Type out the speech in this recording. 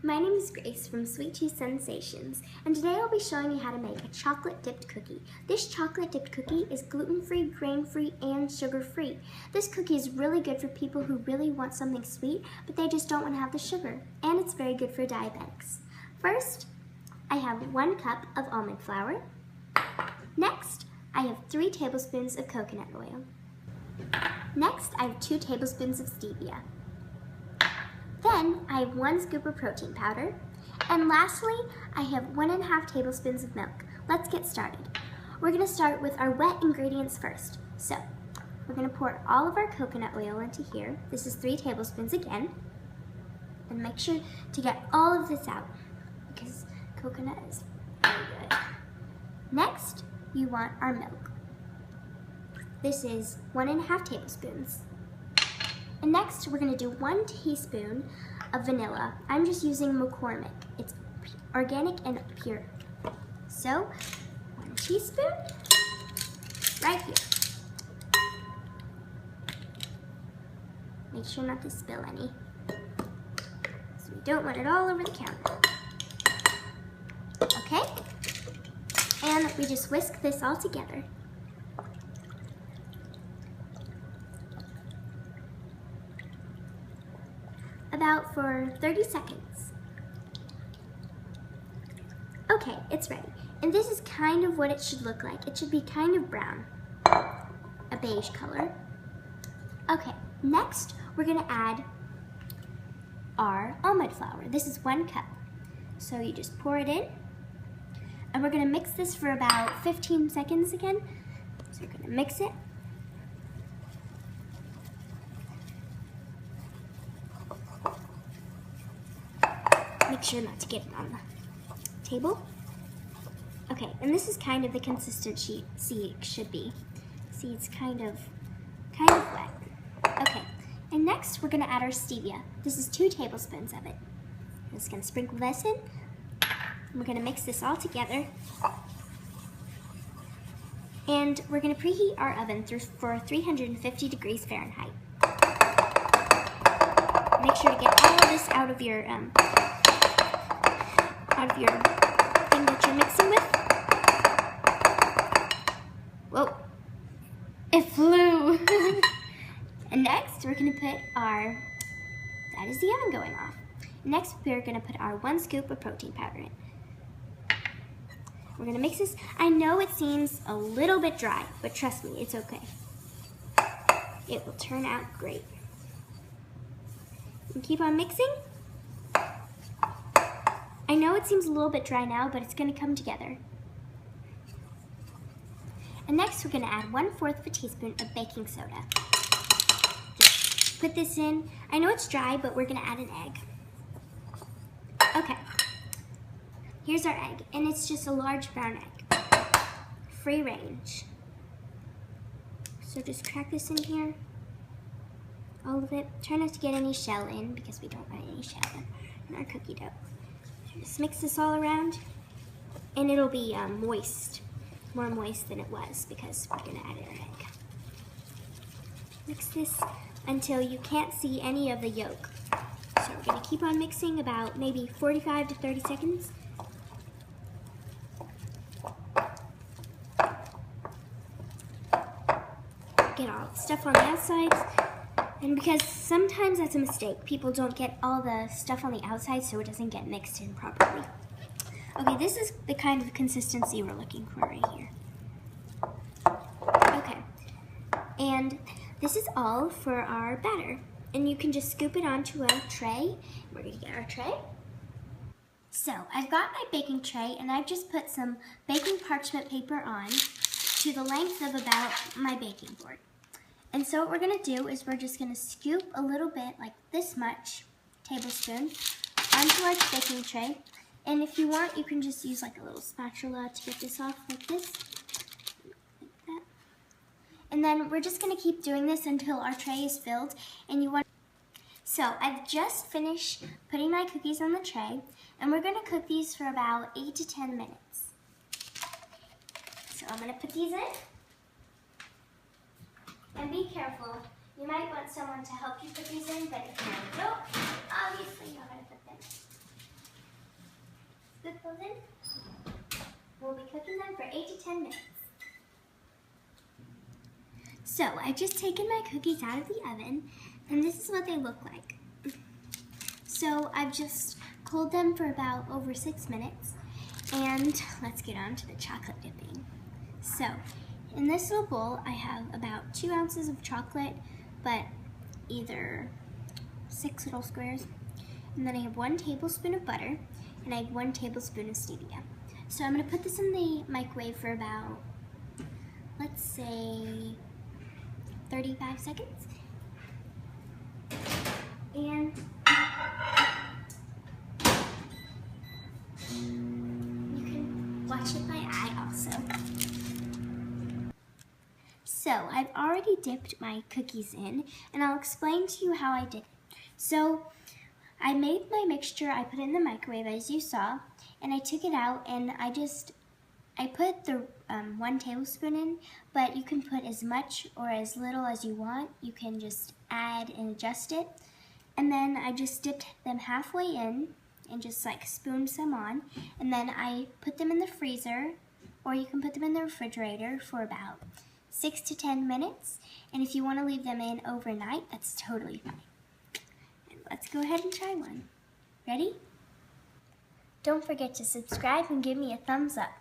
My name is Grace from Sweet Tea Sensations, and today I'll be showing you how to make a chocolate dipped cookie. This chocolate dipped cookie is gluten-free, grain-free, and sugar-free. This cookie is really good for people who really want something sweet, but they just don't want to have the sugar, and it's very good for diabetics. First, I have 1 cup of almond flour. Next, I have 3 tablespoons of coconut oil. Next, I have 2 tablespoons of stevia. Then I have 1 scoop of protein powder. And lastly, I have 1½ tablespoons of milk. Let's get started. We're going to start with our wet ingredients first. So, we're going to pour all of our coconut oil into here. This is 3 tablespoons again. And make sure to get all of this out because coconut is very good. Next, you want our milk. This is 1½ tablespoons. And next, we're going to do 1 teaspoon of vanilla. I'm just using McCormick. It's organic and pure. So, 1 teaspoon right here. Make sure not to spill any, so we don't want it all over the counter. Okay? And we just whisk this all together. About for 30 seconds. Okay, it's ready. And this is kind of what it should look like. It should be kind of brown, a beige color. Okay, next we're gonna add our almond flour. This is 1 cup. So you just pour it in, and we're gonna mix this for about 15 seconds again. So we're gonna mix it. Make sure not to get it on the table. Okay, and this is kind of the consistency it should be. See, it's kind of wet. Okay, and next we're gonna add our stevia. This is 2 tablespoons of it. I'm just gonna sprinkle this in. And we're gonna mix this all together. And we're gonna preheat our oven for 350 degrees Fahrenheit. Make sure to get all of this out of your thing that you're mixing with. Whoa, it flew. And next we're gonna put that is the oven going off. Next we're gonna put our 1 scoop of protein powder in. We're gonna mix this. I know it seems a little bit dry, but trust me, it's okay. It will turn out great. And keep on mixing. I know it seems a little bit dry now, but it's going to come together. And next we're going to add 1/4 of a teaspoon of baking soda. Just put this in. I know it's dry, but we're going to add an egg. Okay. Here's our egg, and it's just a large brown egg. Free range. So just crack this in here. All of it. Try not to get any shell in because we don't want any shell in our cookie dough. Just mix this all around, and it'll be moist, more moist than it was because we're gonna add our egg. Mix this until you can't see any of the yolk. So we're gonna keep on mixing about maybe 45 to 30 seconds. Get all the stuff on the outsides. And because sometimes that's a mistake, people don't get all the stuff on the outside so it doesn't get mixed in properly. Okay, this is the kind of consistency we're looking for right here. Okay, and this is all for our batter. And you can just scoop it onto a tray. We're gonna get our tray. So I've got my baking tray, and I've just put some baking parchment paper on to the length of about my baking board. And so what we're gonna do is we're just gonna scoop a little bit, like this much, tablespoon, onto our baking tray. And if you want, you can just use like a little spatula to get this off like this, like that. And then we're just gonna keep doing this until our tray is filled. So I've just finished putting my cookies on the tray, and we're gonna cook these for about 8 to 10 minutes. So I'm gonna put these in. And be careful. You might want someone to help you put these in, but if you don't, obviously you're going to put them in. those in. We'll be cooking them for 8 to 10 minutes. So I've just taken my cookies out of the oven, and this is what they look like. So I've just cooled them for about over 6 minutes, and let's get on to the chocolate dipping. So in this little bowl, I have about 2 ounces of chocolate, but either 6 little squares, and then I have 1 tablespoon of butter, and I have 1 tablespoon of stevia. So I'm going to put this in the microwave for about, let's say, 35 seconds. And you can watch it by eye also. So I've already dipped my cookies in, and I'll explain to you how I did it. So I made my mixture, I put it in the microwave as you saw, and I took it out and I put the 1 tablespoon in, but you can put as much or as little as you want. You can just add and adjust it. And then I just dipped them halfway in and just like spooned some on. And then I put them in the freezer, or you can put them in the refrigerator for about 6 to 10 minutes. And if you want to leave them in overnight, that's totally fine. And let's go ahead and try one. Ready? Don't forget to subscribe and give me a thumbs up.